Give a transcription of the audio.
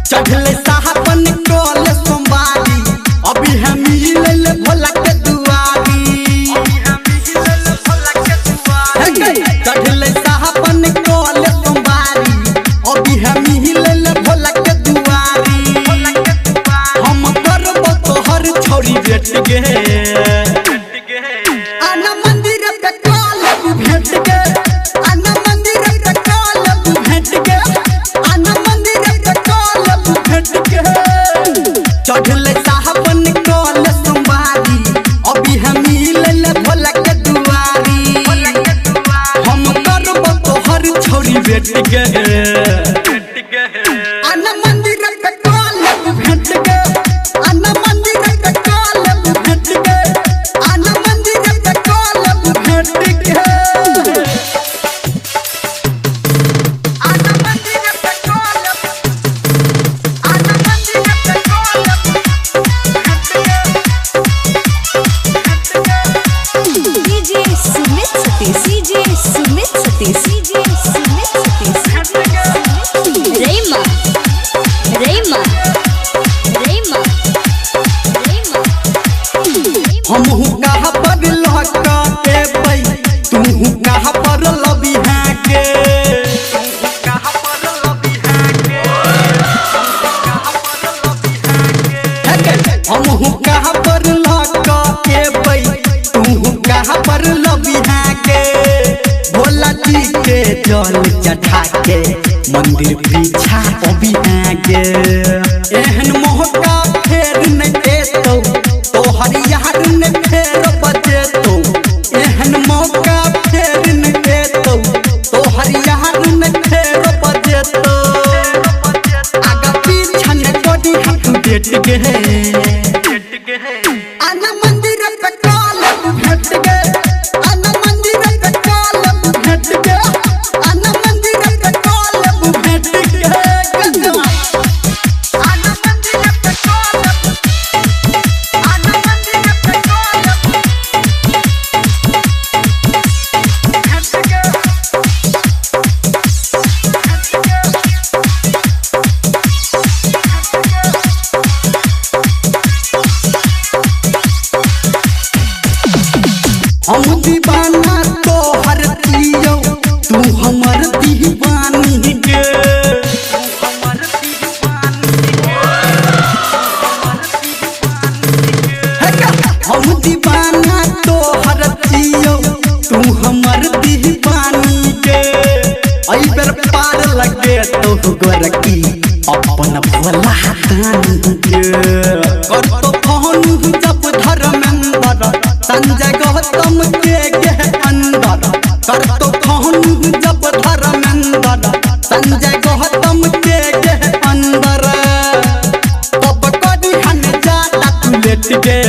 चढ़ले साहबन कोल सोमवारी अभी हम ले भोला के दुआरी चढ़ले साहबन कोल सोमवारी अभी हम ले भोला के दुआरी हम करबो तोहर छोरी बेट गे आना मंदिर पे कोल भेट गे आना मंदिर पे कोल भेट गे आना मंदिर पे कोल भेट गे चढ़ले साहबन कोल सोमवारी अभी हम ले भोला के दुआरी हम करबो तोहर छोरी बेट गे आना मंदिर पे कोल भेट गे आना मंदिर पे कोल भेट गे आना मंदिर पे कोल भेट गे आना मंदिर पे कोल आना मंदिर पे कोल DJ Sumit Satish, DJ Sumit Satish, DJ Sumit Satish, Rema, Rema, Rema, Rema, हम कहाँ पर लहका के पई तू कहाँ पर लबी है के हम कहाँ पर लहका के पई तू कहाँ पर लबी है के भोला जी के जल चढ़ा के मंदिर पीछा अभी है के एहन मौका फेर न देतो तोहर यार न फेर बजेतो एहन मौका फेर न देतो तोहर यार न फेर बजेतो आगा पीछा न कोडी हाथ डेट गे आना मंदिर पे कोल भेट गे आना मंदिर पे कोल भेट गे आना मंदिर पे कोल भेट गे आना मंदिर पे कोल आना मंदिर पे कोल भेट गे हम दीवाना तोहर दियो तू हमर दीवानी गे हम दीवाना तोहर दियो तू हमर दीवानी गे आई बेर पार लगे तो गोरकी अपन भोला दानी गे कर तो फोन जब धर्मेंद्र संजय गौतम के अंदर कर तो फोन जब धर्मेंद्र संजय गौतम के अंदर तब कभी हन जाता तू लेट गे